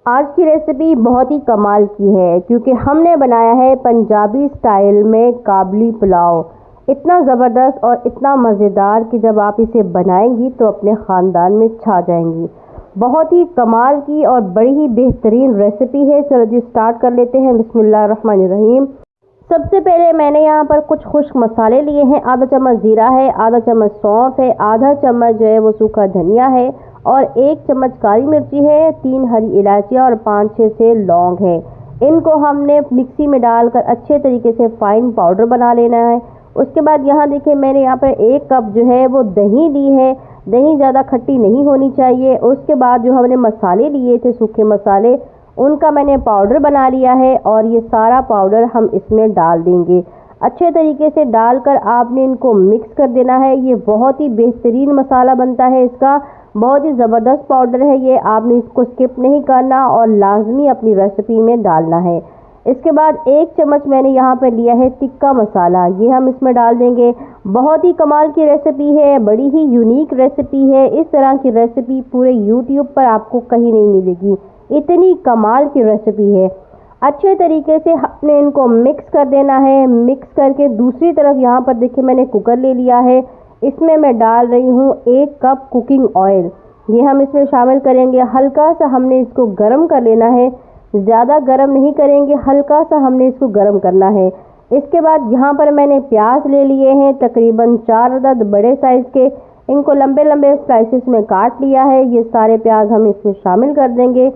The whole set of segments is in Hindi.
आज की रेसिपी बहुत ही कमाल की है क्योंकि हमने बनाया है पंजाबी स्टाइल में काबली पुलाव। इतना ज़बरदस्त और इतना मज़ेदार कि जब आप इसे बनाएंगी तो अपने ख़ानदान में छा जाएंगी। बहुत ही कमाल की और बड़ी ही बेहतरीन रेसिपी है। चलो जी स्टार्ट कर लेते हैं। बिस्मिल्लाहिर्रहमानिर्रहीम। सबसे पहले मैंने यहाँ पर कुछ खुश्क मसाले लिए हैं। आधा चम्मच ज़ीरा है, आधा चम्मच सौंफ है, आधा चम्मच जो है वो सूखा धनिया है और 1 चम्मच काली मिर्ची है, 3 हरी इलायचियाँ और 5-6 से लौंग है। इनको हमने मिक्सी में डालकर अच्छे तरीके से फाइन पाउडर बना लेना है। उसके बाद यहाँ देखिए मैंने यहाँ पर 1 कप जो है वो दही ली है। दही ज़्यादा खट्टी नहीं होनी चाहिए। उसके बाद जो हमने मसाले लिए थे सूखे मसाले, उनका मैंने पाउडर बना लिया है और ये सारा पाउडर हम इसमें डाल देंगे। अच्छे तरीके से डालकर आपने इनको मिक्स कर देना है। ये बहुत ही बेहतरीन मसाला बनता है इसका, बहुत ही ज़बरदस्त पाउडर है ये। आपने इसको स्किप नहीं करना और लाजमी अपनी रेसिपी में डालना है। इसके बाद 1 चम्मच मैंने यहाँ पर लिया है टिक्का मसाला, ये हम इसमें डाल देंगे। बहुत ही कमाल की रेसिपी है, बड़ी ही यूनिक रेसिपी है। इस तरह की रेसिपी पूरे यूट्यूब पर आपको कहीं नहीं मिलेगी, इतनी कमाल की रेसिपी है। अच्छे तरीके से हमने इनको मिक्स कर देना है। मिक्स करके दूसरी तरफ यहाँ पर देखिए मैंने कुकर ले लिया है। इसमें मैं डाल रही हूँ 1 कप कुकिंग ऑयल, ये हम इसमें शामिल करेंगे। हल्का सा हमने इसको गर्म कर लेना है, ज़्यादा गर्म नहीं करेंगे, हल्का सा हमने इसको गर्म करना है। इसके बाद यहाँ पर मैंने प्याज ले लिए हैं, तकरीबन 4 अदद बड़े साइज़ के। इनको लंबे लंबे स्लाइसेस में काट लिया है। ये सारे प्याज हम इसमें शामिल कर देंगे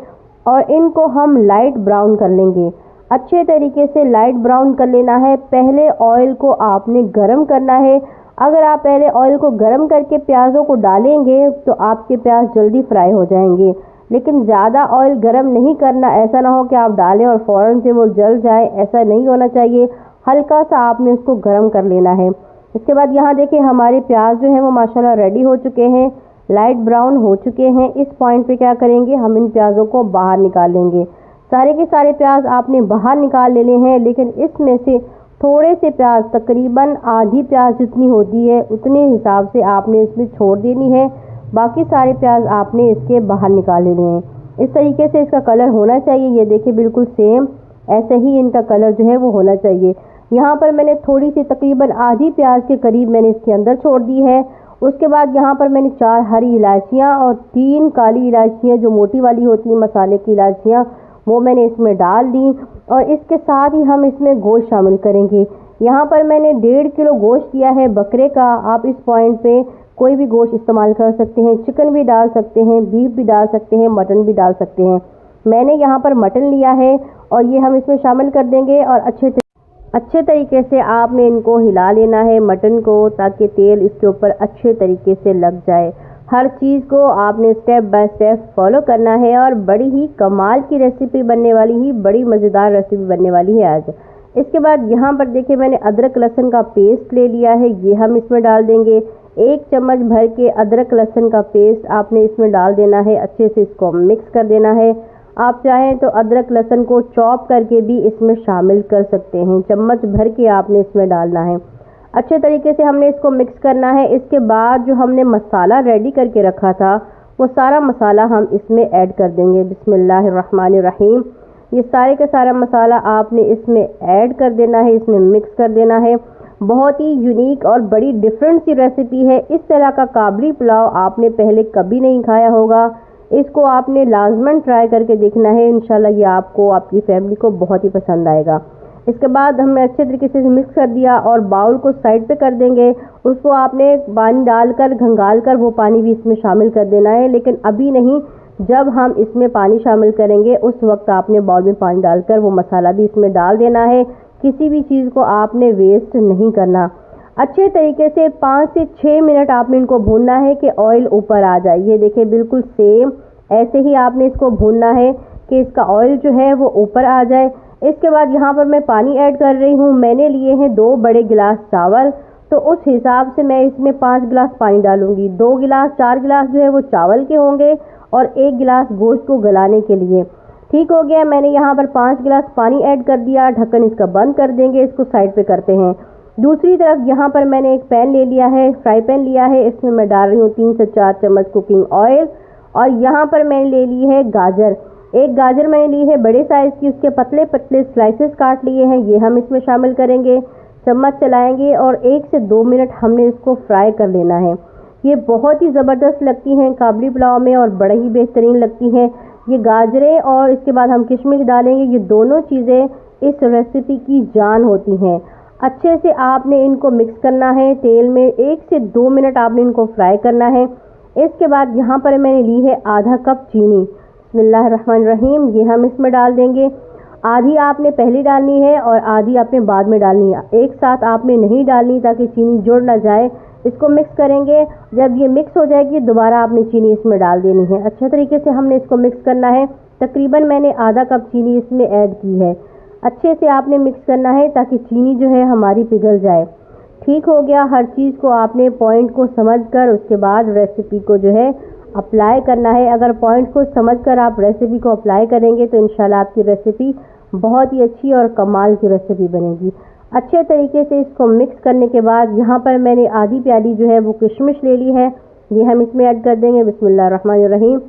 और इनको हम लाइट ब्राउन कर लेंगे। अच्छे तरीके से लाइट ब्राउन कर लेना है। पहले ऑयल को आपने गरम करना है। अगर आप पहले ऑयल को गरम करके प्याज़ों को डालेंगे तो आपके प्याज जल्दी फ्राई हो जाएंगे, लेकिन ज़्यादा ऑयल गरम नहीं करना। ऐसा ना हो कि आप डालें और फ़ौरन से वो जल जाए, ऐसा नहीं होना चाहिए। हल्का सा आपने उसको गरम कर लेना है। इसके बाद यहाँ देखिए हमारे प्याज जो है वो माशाल्लाह रेडी हो चुके हैं, लाइट ब्राउन हो चुके हैं। इस पॉइंट पे क्या करेंगे, हम इन प्याज़ों को बाहर निकाल लेंगे। सारे के सारे प्याज आपने बाहर निकाल लेने हैं, लेकिन इसमें से थोड़े से प्याज, तकरीबन आधी प्याज जितनी होती है उतने हिसाब से आपने इसमें छोड़ देनी है। बाकी सारे प्याज आपने इसके बाहर निकाल लेने हैं। इस तरीके से इसका कलर होना चाहिए। ये देखिए बिल्कुल सेम ऐसे ही इनका कलर जो है वो होना चाहिए। यहाँ पर मैंने थोड़ी सी तकरीबन आधी प्याज के करीब मैंने इसके अंदर छोड़ दी है। उसके बाद यहाँ पर मैंने 4 हरी इलायचियाँ और 3 काली इलायचियाँ जो मोटी वाली होती हैं मसाले की इलायचियाँ, वो मैंने इसमें डाल दी। और इसके साथ ही हम इसमें गोश्त शामिल करेंगे। यहाँ पर मैंने 1.5 किलो गोश्त किया है बकरे का। आप इस पॉइंट पे कोई भी गोश्त इस्तेमाल कर सकते हैं, चिकन भी डाल सकते हैं, बीफ भी डाल सकते हैं, मटन भी डाल सकते हैं। मैंने यहाँ पर मटन लिया है और ये हम इसमें शामिल कर देंगे और अच्छे तरीके से आपने इनको हिला लेना है मटन को, ताकि तेल इसके ऊपर अच्छे तरीके से लग जाए। हर चीज़ को आपने स्टेप बाय स्टेप फॉलो करना है और बड़ी ही कमाल की रेसिपी बनने वाली ही, बड़ी मज़ेदार रेसिपी बनने वाली है आज। इसके बाद यहाँ पर देखिए मैंने अदरक लहसुन का पेस्ट ले लिया है, ये हम इसमें डाल देंगे। 1 चम्मच भर के अदरक लहसुन का पेस्ट आपने इसमें डाल देना है। अच्छे से इसको मिक्स कर देना है। आप चाहें तो अदरक लहसुन को चॉप करके भी इसमें शामिल कर सकते हैं। चम्मच भर के आपने इसमें डालना है। अच्छे तरीके से हमने इसको मिक्स करना है। इसके बाद जो हमने मसाला रेडी करके रखा था वो सारा मसाला हम इसमें ऐड कर देंगे। बिस्मिल्लाहिर्रहमानिर्रहीम। ये सारे का सारा मसाला आपने इसमें ऐड कर देना है, इसमें मिक्स कर देना है। बहुत ही यूनिक और बड़ी डिफरेंट सी रेसिपी है। इस तरह का काबली पुलाव आपने पहले कभी नहीं खाया होगा। इसको आपने लाजमन ट्राई करके देखना है। इंशाल्लाह ये आपको, आपकी फैमिली को बहुत ही पसंद आएगा। इसके बाद हमने अच्छे तरीके से मिक्स कर दिया और बाउल को साइड पे कर देंगे। उसको आपने पानी डालकर घंगाल कर वो पानी भी इसमें शामिल कर देना है, लेकिन अभी नहीं। जब हम इसमें पानी शामिल करेंगे उस वक्त आपने बाउल में पानी डालकर वो मसाला भी इसमें डाल देना है। किसी भी चीज़ को आपने वेस्ट नहीं करना। अच्छे तरीके से 5 से 6 मिनट आपने इनको भूनना है कि ऑयल ऊपर आ जाए। ये देखिए बिल्कुल सेम ऐसे ही आपने इसको भूनना है कि इसका ऑयल जो है वो ऊपर आ जाए। इसके बाद यहाँ पर मैं पानी ऐड कर रही हूँ। मैंने लिए हैं 2 बड़े गिलास चावल, तो उस हिसाब से मैं इसमें 5 गिलास पानी डालूंगी। 2 गिलास 4 गिलास जो है वो चावल के होंगे और 1 गिलास गोश्त को गलाने के लिए। ठीक हो गया। मैंने यहाँ पर 5 गिलास पानी ऐड कर दिया। ढक्कन इसका बंद कर देंगे। इसको साइड पे करते हैं। दूसरी तरफ यहाँ पर मैंने एक पैन ले लिया है, फ्राई पैन लिया है। इसमें मैं डाल रही हूँ 3 से 4 चम्मच कुकिंग ऑयल और यहाँ पर मैंने ले ली है गाजर। एक गाजर मैंने ली है बड़े साइज़ की, उसके पतले पतले स्लाइसेस काट लिए हैं, ये हम इसमें शामिल करेंगे। चम्मच चलाएंगे और 1 से 2 मिनट हमने इसको फ्राई कर लेना है। ये बहुत ही ज़बरदस्त लगती हैं काबली पुलाव में और बड़ा ही बेहतरीन लगती हैं। ये गाजरें और इसके बाद हम किशमिश डालेंगे, ये दोनों चीज़ें इस रेसिपी की जान होती हैं। अच्छे से आपने इनको मिक्स करना है तेल में, 1 से 2 मिनट आपने इनको फ्राई करना है। इसके बाद यहाँ पर मैंने ली है आधा कप चीनी। बिस्मिल्लाहिर्रहमानिर्रहीम, ये हम इसमें डाल देंगे। आधी आपने पहले डालनी है और आधी आपने बाद में डालनी है, एक साथ आपने नहीं डालनी ताकि चीनी जुड़ ना जाए। इसको मिक्स करेंगे, जब ये मिक्स हो जाएगी दोबारा आपने चीनी इसमें डाल देनी है। अच्छे तरीके से हमने इसको मिक्स करना है। तकरीबन मैंने आधा कप चीनी इसमें ऐड की है। अच्छे से आपने मिक्स करना है ताकि चीनी जो है हमारी पिघल जाए। ठीक हो गया। हर चीज़ को आपने पॉइंट को समझकर उसके बाद रेसिपी को जो है अप्लाई करना है। अगर पॉइंट को समझकर आप रेसिपी को अप्लाई करेंगे तो इंशाल्लाह आपकी रेसिपी बहुत ही अच्छी और कमाल की रेसिपी बनेगी। अच्छे तरीके से इसको मिक्स करने के बाद यहाँ पर मैंने आधी प्याली जो है वो किशमिश ले ली है, ये हम इसमें ऐड कर देंगे। बिस्मिल्लाहिर्रहमानिर्रहीम।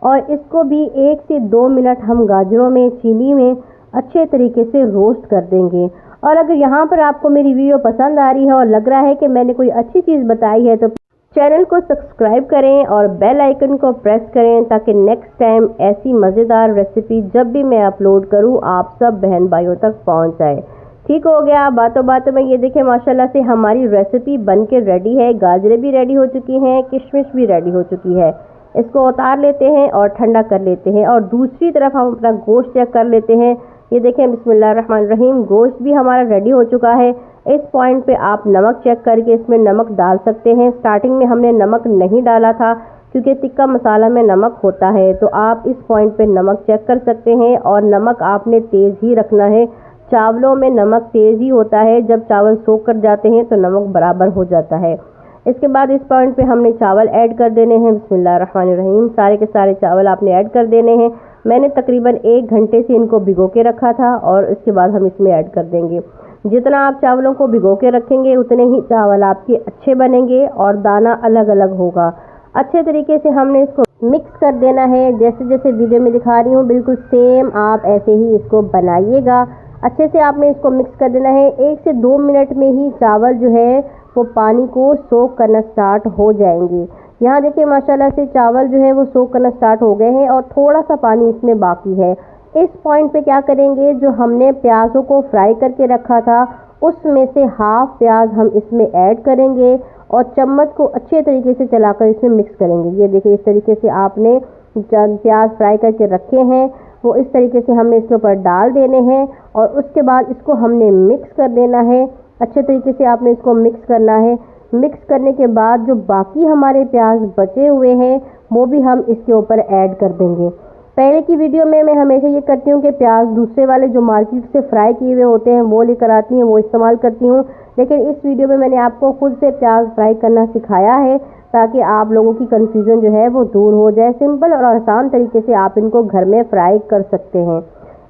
और इसको भी 1 से 2 मिनट हम गाजरों में चीनी में अच्छे तरीके से रोस्ट कर देंगे। और अगर यहाँ पर आपको मेरी वीडियो पसंद आ रही है और लग रहा है कि मैंने कोई अच्छी चीज़ बताई है तो चैनल को सब्सक्राइब करें और बेल आइकन को प्रेस करें ताकि नेक्स्ट टाइम ऐसी मज़ेदार रेसिपी जब भी मैं अपलोड करूं आप सब बहन भाइयों तक पहुंच जाए। ठीक हो गया। बातों बातों में ये देखें माशाल्लाह से हमारी रेसिपी बन के रेडी है। गाजरें भी रेडी हो चुकी हैं, किशमिश भी रेडी हो चुकी है। इसको उतार लेते हैं और ठंडा कर लेते हैं। और दूसरी तरफ हम अपना गोश्त चेक कर लेते हैं। ये देखें बिस्मिल्लाहिर्रहमानिर्रहीम, गोश्त भी हमारा रेडी हो चुका है। इस पॉइंट पे आप नमक चेक करके इसमें नमक डाल सकते हैं। स्टार्टिंग में हमने नमक नहीं डाला था क्योंकि टिक्का मसाला में नमक होता है, तो आप इस पॉइंट पे नमक चेक कर सकते हैं। और नमक आपने तेज़ ही रखना है। चावलों में नमक तेज़ ही होता है, जब चावल सोख कर जाते हैं तो नमक बराबर हो जाता है। इसके बाद इस पॉइंट पे हमने चावल ऐड कर देने हैं। बिस्मिल्लाहिर्रहमानिर्रहीम, सारे के सारे चावल आपने ऐड कर देने हैं। मैंने तकरीबन 1 घंटे से इनको भिगो के रखा था और इसके बाद हम इसमें ऐड कर देंगे। जितना आप चावलों को भिगो के रखेंगे उतने ही चावल आपके अच्छे बनेंगे और दाना अलग अलग होगा। अच्छे तरीके से हमने इसको मिक्स कर देना है। जैसे जैसे वीडियो में दिखा रही हूँ बिल्कुल सेम आप ऐसे ही इसको बनाइएगा। अच्छे से आपने इसको मिक्स कर देना है। 1 से 2 मिनट में ही चावल जो है वो पानी को सोख करना स्टार्ट हो जाएंगे। यहाँ देखिए माशाल्लाह से चावल जो है वो सोख करना स्टार्ट हो गए हैं और थोड़ा सा पानी इसमें बाकी है। इस पॉइंट पे क्या करेंगे, जो हमने प्याज़ों को फ्राई करके रखा था उसमें से हाफ प्याज हम इसमें ऐड करेंगे और चम्मच को अच्छे तरीके से चलाकर इसमें मिक्स करेंगे। ये देखिए इस तरीके से आपने प्याज फ्राई करके रखे हैं वो इस तरीके से हमने इसके ऊपर डाल देने हैं और उसके बाद इसको हमने मिक्स कर देना है। अच्छे तरीके से आपने इसको मिक्स करना है। मिक्स करने के बाद जो बाकी हमारे प्याज बचे हुए हैं वो भी हम इसके ऊपर ऐड कर देंगे। पहले की वीडियो में मैं हमेशा ये करती हूँ कि प्याज दूसरे वाले जो मार्केट से फ्राई किए हुए होते हैं वो लेकर आती हैं, वो इस्तेमाल करती हूँ, लेकिन इस वीडियो में मैंने आपको खुद से प्याज फ्राई करना सिखाया है ताकि आप लोगों की कन्फ्यूज़न जो है वो दूर हो जाए। सिंपल और आसान तरीके से आप इनको घर में फ्राई कर सकते हैं।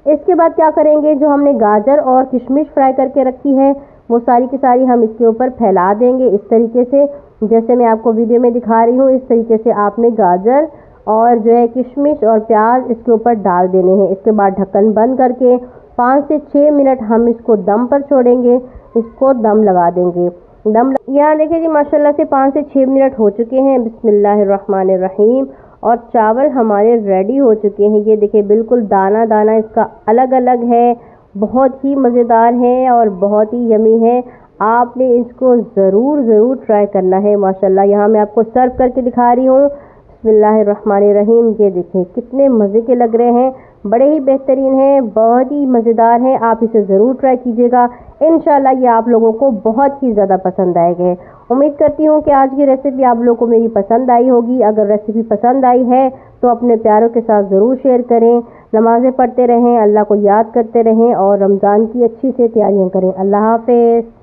इसके बाद क्या करेंगे, जो हमने गाजर और किशमिश फ्राई करके रखी है वो सारी की सारी हम इसके ऊपर फैला देंगे इस तरीके से, जैसे मैं आपको वीडियो में दिखा रही हूँ। इस तरीके से आपने गाजर और जो है किशमिश और प्याज इसके ऊपर डाल देने हैं। इसके बाद ढक्कन बंद करके 5 से 6 मिनट हम इसको दम पर छोड़ेंगे, इसको दम लगा देंगे। यहाँ देखिए जी माशाल्लाह से 5 से 6 मिनट हो चुके हैं। बिस्मिल्लाहिर्रहमानिर्रहीम। और चावल हमारे रेडी हो चुके हैं। ये देखिए बिल्कुल दाना दाना इसका अलग अलग है, बहुत ही मज़ेदार है और बहुत ही यमी है। आपने इसको ज़रूर ट्राई करना है। माशाल्लाह यहाँ मैं आपको सर्व करके दिखा रही हूँ। बिस्मिल्लाहिर्रहमानिर्रहीम। ये देखें कितने मज़े के लग रहे हैं, बड़े ही बेहतरीन हैं, बहुत ही मज़ेदार हैं। आप इसे ज़रूर ट्राई कीजिएगा, इंशाल्लाह ये आप लोगों को बहुत ही ज़्यादा पसंद आएगा। उम्मीद करती हूँ कि आज की रेसिपी आप लोगों को मेरी पसंद आई होगी। अगर रेसिपी पसंद आई है तो अपने प्यारों के साथ ज़रूर शेयर करें। नमाज़ें पढ़ते रहें, अल्लाह को याद करते रहें और रमज़ान की अच्छी से तैयारियाँ करें। अल्लाह हाफ़िज़।